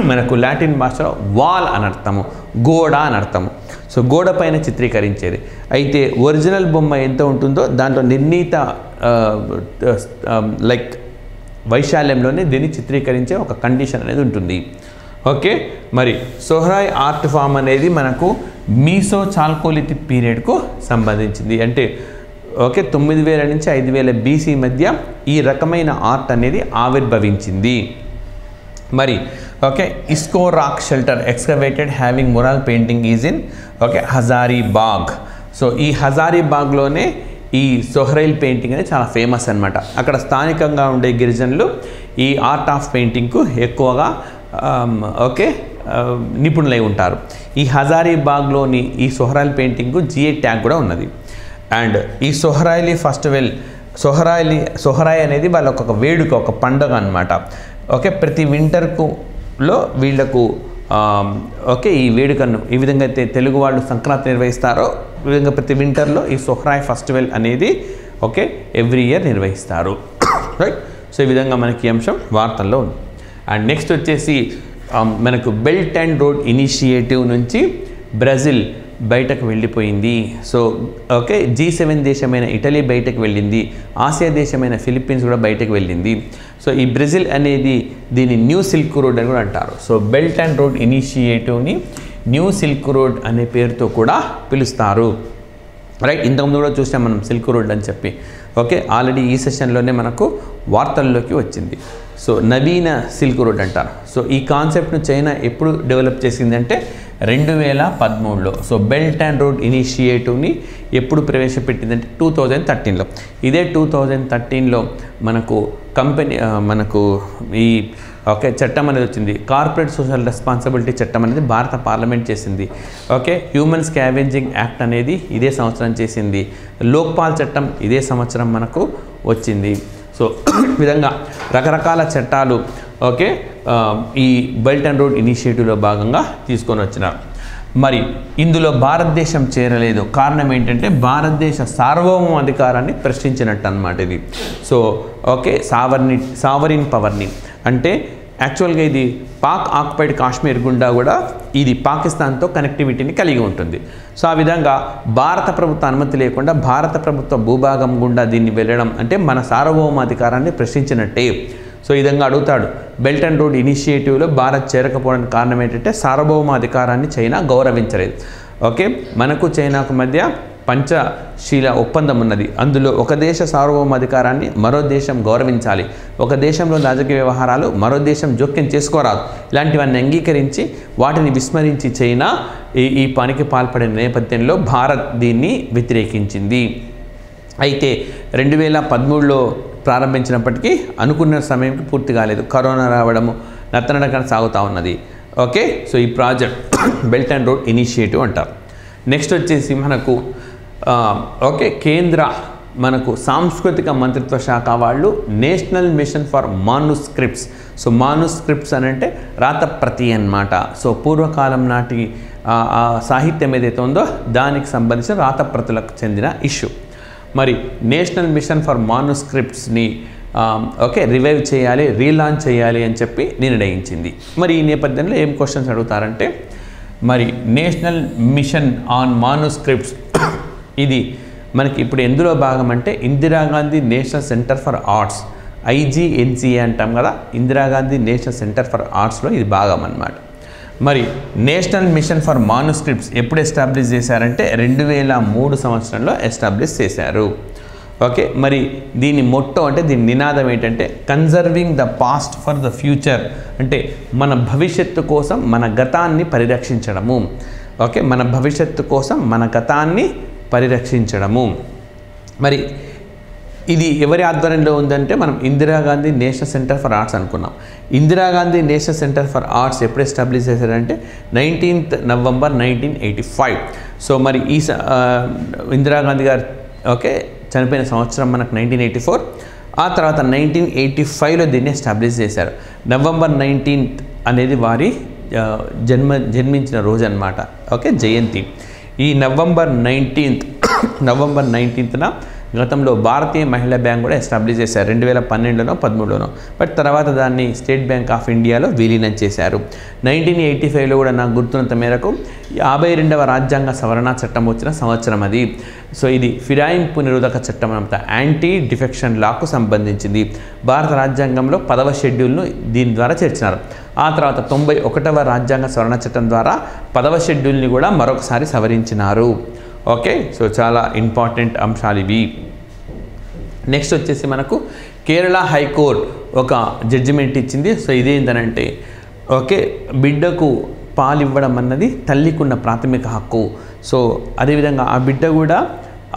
A: మనకు లాటిన్ భాషలో వాల్ అని అర్థము, గోడ అని అర్థము. సో గోడ పైన చిత్రీకరించేది. అయితే ఒరిజినల్ బొమ్మ ఎంత ఉంటుందో దాంట్లో నిర్ణీత లైక్ వైశాల్యంలోనే దీన్ని చిత్రీకరించే ఒక కండిషన్ అనేది ఉంటుంది. ఓకే, మరి సొహరాయ్ ఆర్ట్ ఫామ్ అనేది మనకు మీసో చాల్కోలిథిక్ పీరియడ్కు సంబంధించింది. అంటే ఓకే 9000 నుంచి 5000 BC మధ్య ఈ రకమైన ఆర్ట్ అనేది ఆవిర్భవించింది. మరి okay, Isco rock shelter excavated having mural painting is in okay Hazaribagh. So ఈ హజారీబాగ్లోనే ఈ సొహరైల్ పెయింటింగ్ అనేది చాలా ఫేమస్ అనమాట. అక్కడ స్థానికంగా ఉండే గిరిజనులు ఈ ఆర్ట్ ఆఫ్ పెయింటింగ్కు ఎక్కువగా ఓకే నిపుణులై ఉంటారు. ఈ హజారీబాగ్లోని ఈ సొహరైల్ పెయింటింగ్కు GI ట్యాగ్ కూడా ఉన్నది. అండ్ ఈ సొహరాయిలీ ఫెస్టివల్, సొహరాయ్ అనేది వాళ్ళ ఒక వేడుక, ఒక పండుగ అన్నమాట. ఓకే, ప్రతి వింటర్లో వీళ్ళకు ఓకే ఈ వేడుకను ఈ విధంగా అయితే తెలుగు వాళ్ళు సంక్రాంతి నిర్వహిస్తారో ఈ విధంగా ప్రతి వింటర్లో ఈ సొహరాయ్ ఫెస్టివల్ అనేది ఓకే ఎవ్రీ ఇయర్ నిర్వహిస్తారు, రైట్. సో ఈ విధంగా మనకి అంశం వార్తల్లో ఉంది. అండ్ నెక్స్ట్ వచ్చేసి మనకు బెల్ట్ అండ్ రోడ్ ఇనిషియేటివ్ నుంచి బ్రెజిల్ బయటకు వెళ్ళిపోయింది. సో ఓకే G7 దేశమైన ఇటలీ బయటకు వెళ్ళింది. ఆసియా దేశమైన ఫిలిప్పీన్స్ కూడా బయటకు వెళ్ళింది. సో ఈ బ్రెజిల్ అనేది దీన్ని న్యూ సిల్క్ రోడ్ అని కూడా అంటారు. సో బెల్ట్ అండ్ రోడ్ ఇనిషియేటివ్ని న్యూ సిల్క్ రోడ్ అనే పేరుతో కూడా పిలుస్తారు, రైట్. ఇంతకుముందు కూడా చూసాం మనం సిల్క్ రోడ్ అని చెప్పి. ఓకే, ఆల్రెడీ ఈ సెషన్లోనే మనకు వార్తల్లోకి వచ్చింది. సో నవీన సిల్క్ రోడ్ అంటారు. సో ఈ కాన్సెప్ట్ను చైనా ఎప్పుడు డెవలప్ చేసిందంటే 2013లో. సో బెల్ట్ అండ్ రోడ్ ఇనిషియేటివ్ని ఎప్పుడు ప్రవేశపెట్టిందంటే 2013లో. ఇదే 2013లో మనకు మనకు ఈ ఓకే చట్టం అనేది వచ్చింది. కార్పొరేట్ సోషల్ రెస్పాన్సిబిలిటీ చట్టం అనేది భారత పార్లమెంట్ చేసింది. ఓకే, హ్యూమన్ స్కావెంజింగ్ యాక్ట్ అనేది ఇదే సంవత్సరం చేసింది. లోక్పాల్ చట్టం ఇదే సంవత్సరం మనకు వచ్చింది. సో ఈ విధంగా రకరకాల చట్టాలు ఓకే ఈ బెల్ట్ అండ్ రోడ్ ఇనిషియేటివ్లో భాగంగా తీసుకొని వచ్చినారు. మరి ఇందులో భారతదేశం చేరలేదు. కారణం ఏంటంటే భారతదేశ సార్వభౌమ అధికారాన్ని ప్రశ్నించినట్టు అన్నమాట ఇది. సో ఓకే సావరిన్ పవర్ని అంటే యాక్చువల్గా ఇది పాక్ ఆక్యుపైడ్ కాశ్మీర్ గుండా కూడా ఇది పాకిస్తాన్తో కనెక్టివిటీని కలిగి ఉంటుంది. సో ఆ విధంగా భారత ప్రభుత్వ అనుమతి లేకుండా భారత ప్రభుత్వ భూభాగం గుండా దీన్ని వెళ్ళడం అంటే మన సార్వభౌమాధికారాన్ని ప్రశ్నించినట్టే. సో ఈ విధంగా అడుగుతాడు. బెల్ట్ అండ్ రోడ్ ఇనిషియేటివ్లో భారత్ చేరకపోవడానికి కారణం ఏంటంటే సార్వభౌమాధికారాన్ని చైనా గౌరవించలేదు. ఓకే, మనకు చైనాకు మధ్య పంచశీల ఒప్పందం ఉన్నది. అందులో ఒక దేశ సార్వభౌమాధికారాన్ని మరో దేశం గౌరవించాలి, ఒక దేశంలో రాజకీయ వ్యవహారాలు మరో దేశం జోక్యం చేసుకోరాదు. ఇలాంటివన్నీ అంగీకరించి వాటిని విస్మరించి చైనా ఈ పనికి పాల్పడిన నేపథ్యంలో భారత్ దీన్ని వ్యతిరేకించింది. అయితే 2013లో ప్రారంభించినప్పటికీ అనుకున్న సమయంకి పూర్తి కాలేదు. కరోనా రావడము నత్తనడకన సాగుతూ ఉన్నది. ఓకే, సో ఈ project belt and road initiative అంటారు. నెక్స్ట్ వచ్చేసి మనకు ఓకే కేంద్ర మనకు సాంస్కృతిక మంత్రిత్వ శాఖ వాళ్ళు నేషనల్ మిషన్ ఫర్ మానుస్క్రిప్ట్స్. సో మానుస్క్రిప్ట్స్ అని అంటే రాతప్రతి అన్నమాట. సో పూర్వకాలం నాటి సాహిత్యం ఏదైతే ఉందో దానికి సంబంధించిన రాతప్రతులకు చెందిన ఇష్యూ. మరి నేషనల్ మిషన్ ఫర్ మానుస్క్రిప్ట్స్ని ఓకే రివైవ్ చేయాలి, రీలాంచ్ చేయాలి అని చెప్పి నిర్ణయించింది. మరి ఈ నేపథ్యంలో ఏం క్వశ్చన్స్ అడుగుతారంటే మరి నేషనల్ మిషన్ ఆన్ మాన్యుస్క్రిప్ట్స్ ఇది మనకి ఇప్పుడు ఎందులో భాగం అంటే Indira Gandhi national centre for arts, IGNCA అంటాం కదా, ఇందిరాగాంధీ నేషనల్ సెంటర్ ఫర్ ఆర్ట్స్లో ఇది భాగం అన్నమాట. మరి నేషనల్ మిషన్ ఫర్ మాన్యుస్క్రిప్ట్స్ ఎప్పుడు ఎస్టాబ్లిష్ చేశారంటే 2003 సంవత్సరంలో ఎస్టాబ్లిష్ చేశారు. ఓకే, మరి దీని మొట్టో అంటే దీని నినాదం ఏంటంటే conserving the past for the future, అంటే మన భవిష్యత్తు కోసం మన గతాన్ని పరిరక్షించడము. ఓకే, మన భవిష్యత్తు కోసం మన గతాన్ని పరిరక్షించడము. మరి ఇది ఎవరి ఆధ్వర్యంలో ఉందంటే మనం Indira Gandhi national centre for arts అనుకున్నాం. Indira Gandhi national centre for arts ఎప్పుడు ఎస్టాబ్లిష్ చేశారంటే 19th నవంబర్ 1985. సో మరి ఈ ఇందిరాగాంధీ గారు ఓకే చనిపోయిన సంవత్సరం మనకు 1984. ఆ తర్వాత 1985లో దీన్ని ఎస్టాబ్లిష్ చేశారు. నవంబర్ 19th అనేది వారి జన్మించిన రోజు అన్నమాట. ఓకే, జయంతి. ఈ నవంబర్ 19th గతంలో భారతీయ మహిళా బ్యాంక్ కూడా ఎస్టాబ్లిష్ చేశారు 2012లోనో 13లోనో. బట్ తర్వాత దాన్ని స్టేట్ బ్యాంక్ ఆఫ్ ఇండియాలో విలీనం చేశారు. 1985లో కూడా నాకు గుర్తున్నంత మేరకు 52వ రాజ్యాంగ సవరణ చట్టం వచ్చిన సంవత్సరం అది. సో ఇది ఫిరాయింపు నిరోధక చట్టం అంతా యాంటీ డిఫెక్షన్ లాకు సంబంధించింది. భారత రాజ్యాంగంలో 10వ షెడ్యూల్ను దీని ద్వారా చేర్చినారు. ఆ తర్వాత 91వ రాజ్యాంగ సవరణ చట్టం ద్వారా 10వ షెడ్యూల్ని కూడా మరొకసారి సవరించినారు. ఓకే, సో చాలా ఇంపార్టెంట్ అంశాలు ఇవి. నెక్స్ట్ వచ్చేసి మనకు కేరళ హైకోర్టు ఒక జడ్జిమెంట్ ఇచ్చింది. సో ఇదేంటనంటే ఓకే బిడ్డకు పాలు ఇవ్వడం అన్నది తల్లికున్న ప్రాథమిక హక్కు. సో అదేవిధంగా ఆ బిడ్డ కూడా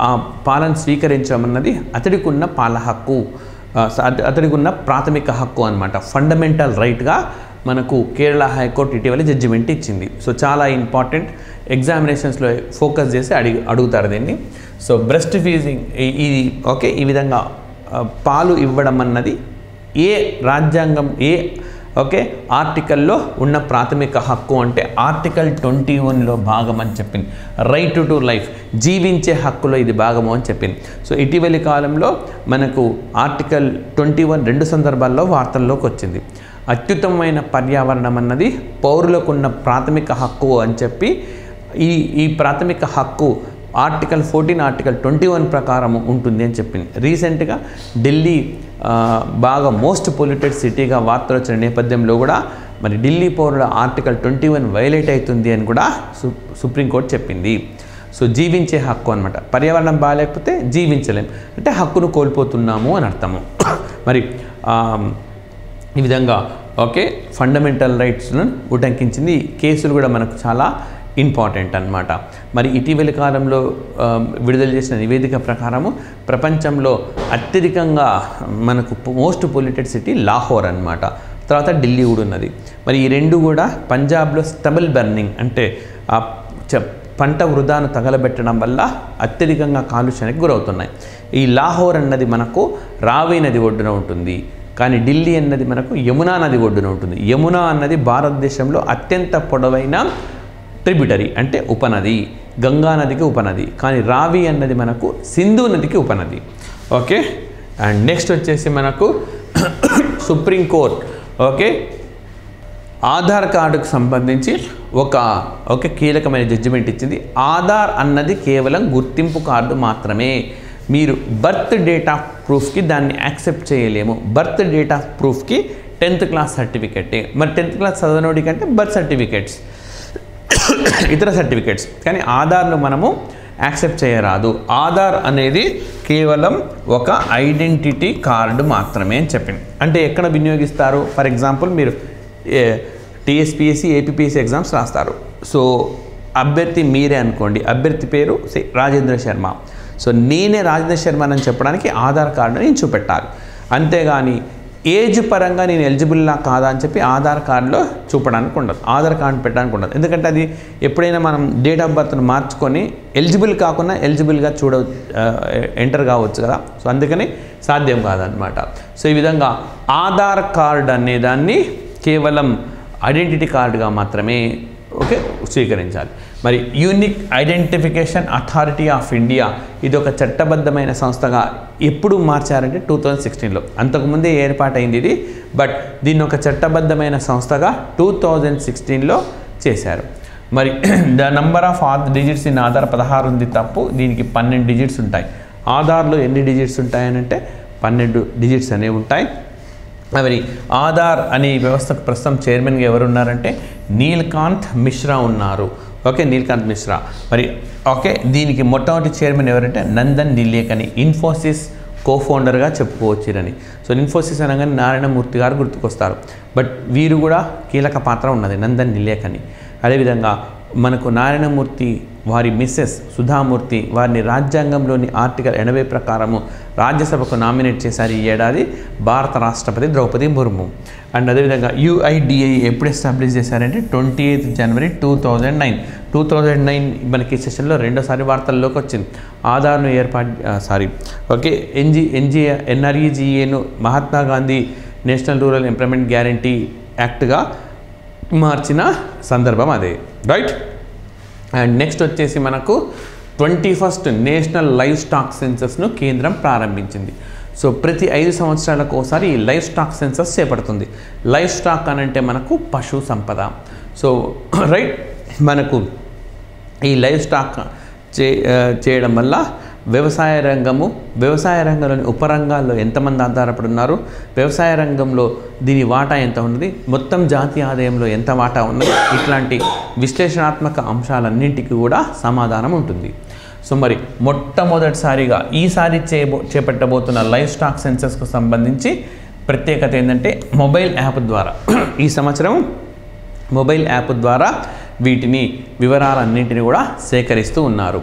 A: ఆ పాలను స్వీకరించడం అన్నది అతడికి ఉన్న పాల హక్కు, అతడికి ఉన్న ప్రాథమిక హక్కు అన్నమాట. ఫండమెంటల్ రైట్గా మనకు కేరళ హైకోర్టు ఇటీవల జడ్జిమెంట్ ఇచ్చింది. సో చాలా ఇంపార్టెంట్, ఎగ్జామినేషన్స్లో ఫోకస్ చేసి అడుగుతారు దీన్ని. సో బ్రెస్ట్ ఫీడింగ్ ఇది ఓకే ఈ విధంగా పాలు ఇవ్వడం అన్నది ఏ రాజ్యాంగం ఏ ఓకే ఆర్టికల్లో ఉన్న ప్రాథమిక హక్కు అంటే ఆర్టికల్ 21లో భాగం అని చెప్పింది. రైట్ టు లైఫ్, జీవించే హక్కులో ఇది భాగము అని చెప్పింది. సో ఇటీవలి కాలంలో మనకు ఆర్టికల్ 21 2 సందర్భాల్లో వార్తల్లోకి వచ్చింది. అత్యుత్తమమైన పర్యావరణం అన్నది పౌరులకున్న ప్రాథమిక హక్కు అని చెప్పి ఈ ప్రాథమిక హక్కు ఆర్టికల్ 14 ఆర్టికల్ 21 ప్రకారం ఉంటుంది అని చెప్పింది. రీసెంట్గా ఢిల్లీ బాగా మోస్ట్ పొల్యూటెడ్ సిటీగా వార్తలు వచ్చిన నేపథ్యంలో కూడా మరి ఢిల్లీ పౌరుల ఆర్టికల్ 21 వైలేట్ అవుతుంది అని కూడా సుప్రీంకోర్టు చెప్పింది. సో జీవించే హక్కు అనమాట. పర్యావరణం బాగాలేకపోతే జీవించలేం అంటే హక్కును కోల్పోతున్నాము అని అర్థము. మరి ఈ విధంగా ఓకే ఫండమెంటల్ రైట్స్ను ఉటంకించింది. కేసులు కూడా మనకు చాలా ఇంపార్టెంట్ అన్నమాట. మరి ఇటీవలి కాలంలో విడుదల చేసిన నివేదిక ప్రకారము ప్రపంచంలో అత్యధికంగా మనకు మోస్ట్ పొల్యూటెడ్ సిటీ లాహోర్ అన్నమాట. తర్వాత ఢిల్లీ కూడా ఉన్నది. మరి ఈ రెండు కూడా పంజాబ్లో స్టబుల్ బర్నింగ్ అంటే పంట వృధాను తగలబెట్టడం వల్ల అత్యధికంగా కాలుష్యానికి గురవుతున్నాయి. ఈ లాహోర్ అన్నది మనకు రావి నది ఒడ్డున ఉంటుంది, కానీ ఢిల్లీ అన్నది మనకు యమునా నది ఒడ్డున ఉంటుంది. యమునా అన్నది భారతదేశంలో అత్యంత పొడవైన ట్రిబ్యూటరీ అంటే ఉపనది, గంగా నదికి ఉపనది. కానీ రావి అన్నది మనకు సింధు నదికి ఉపనది. ఓకే, అండ్ నెక్స్ట్ వచ్చేసి మనకు సుప్రీంకోర్టు ఓకే ఆధార్ కార్డుకు సంబంధించి ఒక కీలకమైన జడ్జిమెంట్ ఇచ్చింది. ఆధార్ అన్నది కేవలం గుర్తింపు కార్డు మాత్రమే. మీరు బర్త్ డేట్ ఆఫ్ ప్రూఫ్కి దాన్ని యాక్సెప్ట్ చేయలేము. బర్త్ డేట్ ఆఫ్ ప్రూఫ్కి 10th క్లాస్ సర్టిఫికెటే. మరి 10th క్లాస్ చదవనోడి కంటే బర్త్ సర్టిఫికెట్స్ ఇతర సర్టిఫికెట్స్, కానీ ఆధార్ను మనము యాక్సెప్ట్ చేయరాదు. ఆధార్ అనేది కేవలం ఒక ఐడెంటిటీ కార్డు మాత్రమే అని చెప్పింది. అంటే ఎక్కడ వినియోగిస్తారు? ఫర్ ఎగ్జాంపుల్ మీరు టీఎస్పీఎస్సీ ఏపీపీఎస్సీ ఎగ్జామ్స్ రాస్తారు. సో అభ్యర్థి మీరే అనుకోండి, అభ్యర్థి పేరు రాజేంద్ర శర్మ. సో నేనే రాజేంద్ర శర్మ అని చెప్పడానికి ఆధార్ కార్డుని నేను చూపెట్టాలి. అంతేగాని ఏజ్ పరంగా నేను ఎలిజిబుల్లా కాదా అని చెప్పి ఆధార్ కార్డులో చూపడానికి ఉండదు, ఆధార్ కార్డు పెట్టడానికి ఉండదు. ఎందుకంటే అది ఎప్పుడైనా మనం డేట్ ఆఫ్ బర్త్ను మార్చుకొని ఎలిజిబుల్ కాకుండా ఎలిజిబుల్గా ఎంటర్ కావచ్చు కదా. సో అందుకని సాధ్యం కాదనమాట. సో ఈ విధంగా ఆధార్ కార్డు అనే దాన్ని కేవలం ఐడెంటిటీ కార్డుగా మాత్రమే ఓకే స్వీకరించాలి. మరి unique identification authority of India ఇది ఒక చట్టబద్ధమైన సంస్థగా ఎప్పుడు మార్చారంటే 2016లో. అంతకుముందే ఏర్పాటైంది ఇది, బట్ దీన్ని ఒక చట్టబద్ధమైన సంస్థగా 2016లో చేశారు. మరి the number of digits in Aadhaar 16 ఉంది తప్పు, దీనికి 12 డిజిట్స్ ఉంటాయి. ఆధార్లో ఎన్ని డిజిట్స్ ఉంటాయని అంటే 12 డిజిట్స్ అనేవి ఉంటాయి. మరి ఆధార్ అనే వ్యవస్థకు ప్రస్తుతం చైర్మన్గా ఎవరు ఉన్నారంటే నీల్కాంత్ మిశ్రా ఉన్నారు. ఓకే, నీల్కాంత్ మిశ్రా. మరి ఓకే, దీనికి మొట్టమొదటి చైర్మన్ ఎవరంటే నందన్ నిలేకని, ఇన్ఫోసిస్ కోఫౌండర్గా చెప్పుకోవచ్చురని. సో ఇన్ఫోసిస్ అనగానే నారాయణమూర్తి గారు గుర్తుకొస్తారు, బట్ వీరు కూడా కీలక పాత్ర ఉన్నది, నందన్ నిలేకని. అదేవిధంగా మనకు నారాయణమూర్తి వారి మిస్సెస్ సుధామూర్తి వారిని రాజ్యాంగంలోని ఆర్టికల్ 80 ప్రకారము రాజ్యసభకు నామినేట్ చేశారు ఈ ఏడాది భారత రాష్ట్రపతి ద్రౌపది ముర్ము. అండ్ అదేవిధంగా UIDAI ఎప్పుడు ఎస్టాబ్లిష్ చేశారంటే 28 జనవరి 2009 మనకి సెషన్లో రెండోసారి వార్తల్లోకి వచ్చింది. ఆధార్ను NREGAను Mahatma Gandhi national rural employment guarantee యాక్ట్గా మార్చిన సందర్భం అదే, రైట్. అండ్ నెక్స్ట్ వచ్చేసి మనకు 21st నేషనల్ లైవ్ స్టాక్ సెన్సస్ను కేంద్రం ప్రారంభించింది. సో ప్రతి 5 సంవత్సరాలకు ఒకసారి ఈ లైవ్ స్టాక్ సెన్సస్ చేపడుతుంది. లైవ్ స్టాక్ అని అంటే మనకు పశు సంపద. సో రైట్, మనకు ఈ లైవ్ స్టాక్ చేయడం వల్ల వ్యవసాయ రంగంలోని ఉపరంగాల్లో ఎంతమంది ఆధారపడి ఉన్నారు, వ్యవసాయ రంగంలో దీని వాటా ఎంత ఉన్నది, మొత్తం జాతీయ ఆదాయంలో ఎంత వాటా ఉన్నది, ఇట్లాంటి విశ్లేషణాత్మక అంశాలన్నింటికి కూడా సమాధానం ఉంటుంది. సో మరి మొట్టమొదటిసారిగా ఈసారి చేపట్టబోతున్న లైవ్ స్టాక్ సెన్సస్కు సంబంధించి ప్రత్యేకత ఏంటంటే మొబైల్ యాప్ ద్వారా ఈ సంవత్సరం మొబైల్ యాప్ ద్వారా వీటిని వివరాలన్నింటినీ కూడా సేకరిస్తూ ఉన్నారు.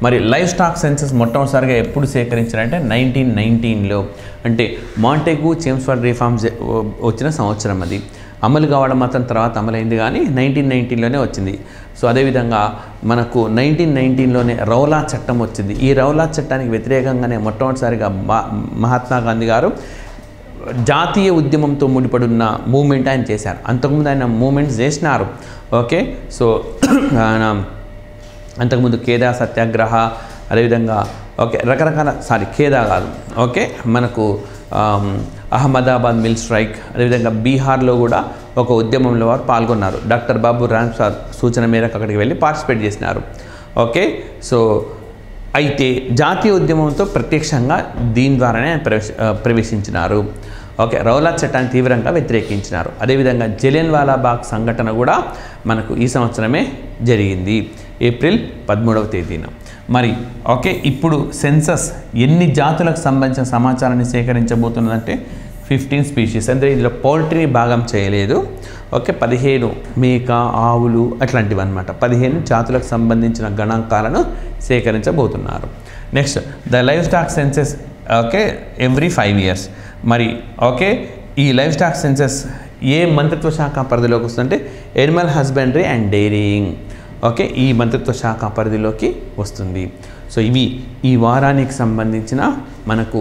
A: మరి లైవ్ స్టాక్ సెన్సస్ మొట్టమొదటిసారిగా ఎప్పుడు సేకరించారంటే 1919లో, అంటే మాంటెగ్యూ చేమ్స్ఫోర్డ్ రిఫార్మ్స్ వచ్చిన సంవత్సరం అది. అమలు కావడం మాత్రం తర్వాత అమలైంది కానీ 1919లోనే వచ్చింది. సో అదేవిధంగా మనకు 1919లోనే రౌలా చట్టం వచ్చింది. ఈ రౌలా చట్టానికి వ్యతిరేకంగానే మొట్టమొదటిసారిగా మహాత్మా గాంధీ గారు జాతీయ ఉద్యమంతో ముడిపడున్న మూమెంట్ ఆయన చేశారు. అంతకుముందు ఆయన మూమెంట్స్ చేసినారు. ఓకే, సో అంతకుముందు ఖేదా సత్యాగ్రహ, అదేవిధంగా ఓకే రకరకాల ఖేదా కాదు, ఓకే మనకు అహ్మదాబాద్ మిల్ స్ట్రైక్, అదేవిధంగా బీహార్లో కూడా ఒక ఉద్యమంలో వారు పాల్గొన్నారు. డాక్టర్ బాబు రామ్సాద్ సూచన మేరకు అక్కడికి వెళ్ళి పార్టిసిపేట్ చేసినారు. ఓకే, సో అయితే జాతీయ ఉద్యమంతో ప్రత్యక్షంగా దీని ద్వారానే ప్రవేశించినారు. ఓకే, రౌలా చట్టాన్ని తీవ్రంగా వ్యతిరేకించినారు. అదేవిధంగా జలియన్వాలా బాగ్ సంఘటన కూడా మనకు ఈ సంవత్సరమే జరిగింది, ఏప్రిల్ 13వ తేదీన. మరి ఓకే, ఇప్పుడు సెన్సస్ ఎన్ని జాతులకు సంబంధించిన సమాచారాన్ని సేకరించబోతున్నదంటే 15 స్పీషీస్, అంటే ఇందులో పౌల్ట్రీని భాగం చేయలేదు. ఓకే, 15 మేక, ఆవులు అట్లాంటివి అనమాట. 15 జాతులకు సంబంధించిన గణాంకాలను సేకరించబోతున్నారు. Next the live stock census, okay every 5 years. మరి ఓకే, ఈ లైవ్ స్టాక్ సెన్సెస్ ఏ మంత్రిత్వ శాఖ పరిధిలోకి వస్తుందంటే animal husbandry and dairying. Okay, ఈ మంత్రిత్వ శాఖ పరిధిలోకి వస్తుంది. సో ఇవి ఈ వారానికి సంబంధించిన మనకు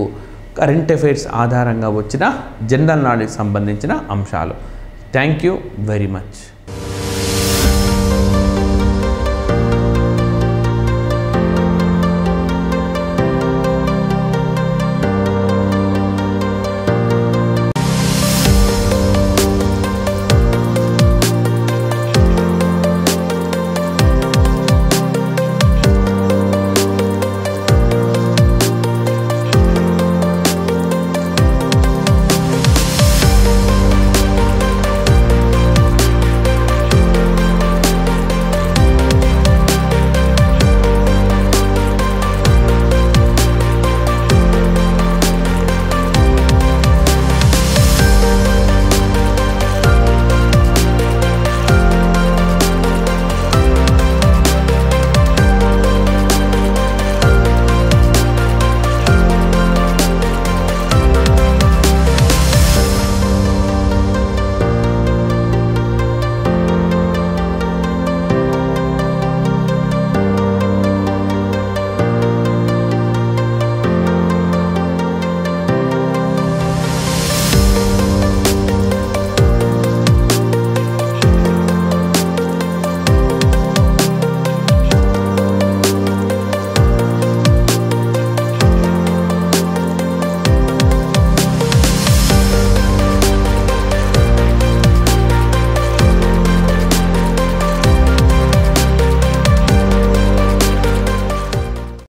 A: కరెంట్ అఫైర్స్ ఆధారంగా వచ్చిన జనరల్ నాలెడ్జ్ సంబంధించిన అంశాలు. Thank you very much.